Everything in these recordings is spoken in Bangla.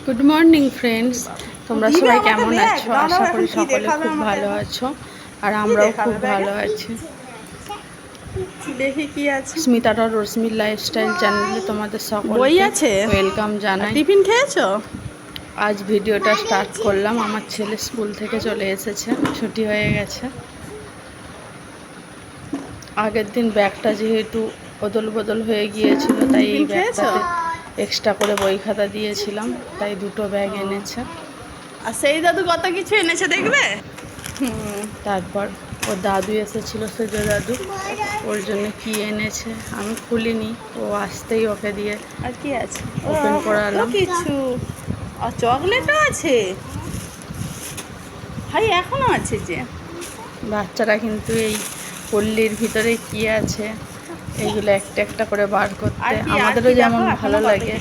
গুড মর্নিং ফ্রেন্ডস, তোমরা সবাই কেমন আছো? আশা করি সকলে খুব ভালো আছো, আর আমরাও খুব ভালো আছি। দেখি কি আছে। স্মিতা আর রশ্মির লাইফস্টাইল চ্যানেলে তোমাদের সকলকে ওয়েলকাম জানাই। টিফিন খেয়েছো? আজ ভিডিওটা স্টার্ট করলাম। আমার ছেলে স্কুল থেকে চলে এসেছে, ছুটি হয়ে গেছে। আগের দিন ব্যাগটা যেহেতু অদল বদল হয়ে গিয়েছিল, তাই এই ব্যাগটাতে এক্সট্রা করে বই খাতা দিয়েছিলাম, তাই দুটো ব্যাগ এনেছে। আর সেই দাদু কত কিছু এনেছে দেখবে। তারপর ওর দাদু এসেছিল, সেজ দাদু, ওর জন্য কি এনেছে আমি খুলিনি, ও আসতেই ওকে দিয়ে আর কি আছে ওপেন করালাম। কিছু আর চকলেটও আছে ভাই, এখনো আছে যে। বাচ্চারা কিন্তু এই পল্লীর ভিতরে কি আছে এইগুলো একটা একটা করে বার করতে আমাদেরও যেমন ভালো লাগে,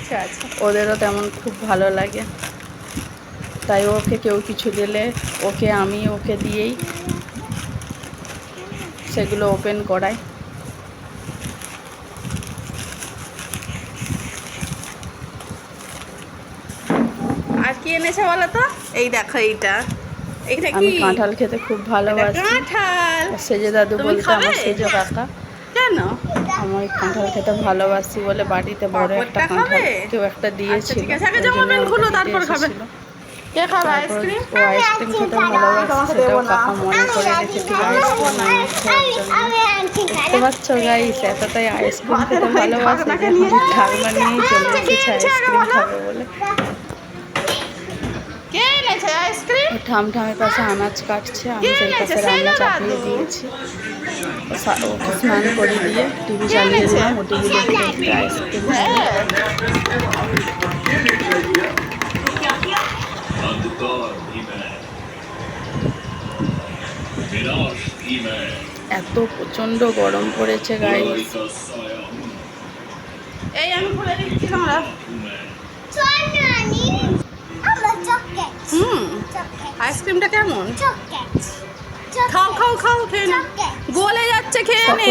ওদেরও তেমন খুব ভালো লাগে। তাই ওকে কেউ কিছু দিলে ওকে দিয়েই সেগুলো ওপেন করাই। আর কি এনেছে বলো তো? এই দেখো, এইটা আমি কাঁঠাল খেতে খুব ভালোবাসি। কাঁঠাল সেজে দাদু বলতে আমার সেজো কাকা। কেন? আমি কাঁঠাল খেতে ভালোবাসি বলে বাড়িতে বড় একটা কাঁঠাল কেউ একটা দিয়েছিল, তারপর ও আইসক্রিম খেতে ভালোবাসে, সেটাও কাকা মনে করে রেখেছিল আইসক্রিম খাওয়ার জন্য। দেখতে পাচ্ছ গাইস, এতটাই আইসক্রিম খেতে ভালোবাসে যে আমাদের ঠাকুমা নিয়েই চলে এসেছে আইসক্রিম খাবে বলে। ঠামঠামের পাশে আনাজ কাটছে, আমি সেই পাশে রান্না চাপিয়ে দিয়েছি। ওকে স্নান করে দিয়ে টিভি চালিয়ে দিলাম, ও টিভি দেখতে দেখতে আইসক্রিম এত প্রচন্ড গরম পড়েছে গাইস। এই আমি খুলে দিচ্ছি তোমরা। আইসক্রিমটা কেমন? খাও খাও খাও, খেয়ে নাও, গলে যাচ্ছে, খেয়ে নে।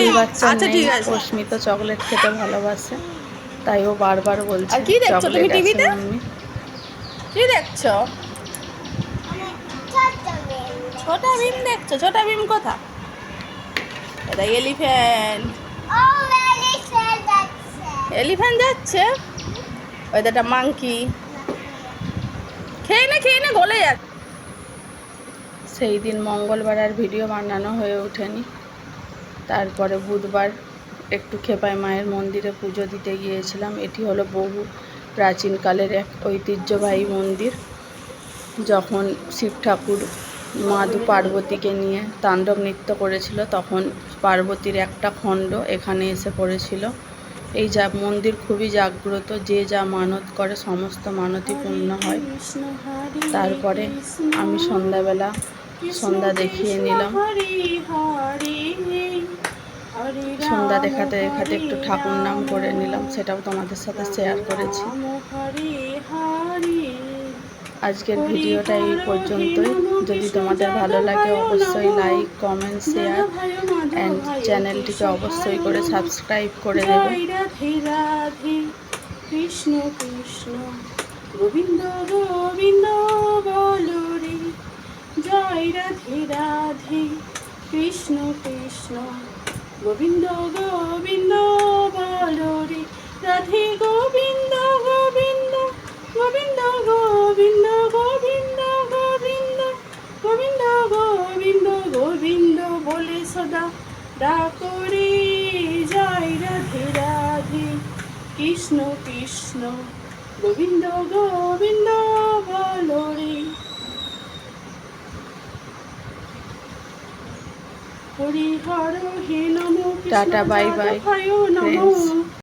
আচ্ছা ঠিক আছে। অস্মিতা চকলেট খেতে ভালোবাসে, তাই ও বারবার বলছে। আর কি দেখছো তুমি টিভিতে? কি দেখছো? ছোটা ভীম দেখছো? ছোটা ভীম কোথা? এটা এলিফ্যান্ট। এলিফ্যান্ট যাচ্ছে। ওই একটা মাংকি। খেয়ে নে, গলে যাচ্ছে। সেই দিন মঙ্গলবার আর ভিডিও বানানো হয়ে ওঠেনি। তারপরে বুধবার একটু খেপাই মায়ের মন্দিরে পুজো দিতে গিয়েছিলাম। এটি হলো বহু প্রাচীনকালের এক ঐতিহ্যবাহী মন্দির। যখন শিব ঠাকুর মা পার্বতীকে নিয়ে তাণ্ডব নৃত্য করেছিল, তখন পার্বতীর একটা খণ্ড এখানে এসে পড়েছিল। এই মন্দির খুবই জাগ্রত, যে যা মানত করে সমস্ত মানতই পূর্ণ হয়। তারপরে আমি সন্ধ্যা দেখিয়ে নিলাম। সন্ধ্যা দেখাতে দেখাতে একটু ঠাকুর নাম করে নিলাম, সেটাও তোমাদের সাথে শেয়ার করেছি। আজকের ভিডিওটা এই পর্যন্তই। যদি তোমাদের ভালো লাগে অবশ্যই লাইক, কমেন্ট, শেয়ার অ্যান্ড চ্যানেলটিকে অবশ্যই করে সাবস্ক্রাইব করে দেবে। কৃষ্ণ কৃষ্ণ গোবিন্দ গোবিন্দ বলো রে, জয় রাধে রাধে কৃষ্ণ কৃষ্ণ গোবিন্দ গোবিন্দ বলো রে, রাধে গোবিন্দ গোবিন্দ গোবিন্দ গোবিন্দ গোবিন্দ গোবিন্দ গোবিন্দ গোবিন্দ গোবিন্দ বলে সদা ডাকো রে, জয় রাধে রাধে কৃষ্ণ কৃষ্ণ গোবিন্দ গোবিন্দ বলো রে। হরি হর হে নমঃ, টাটা, বাই বাই ফ্রেন্ডস।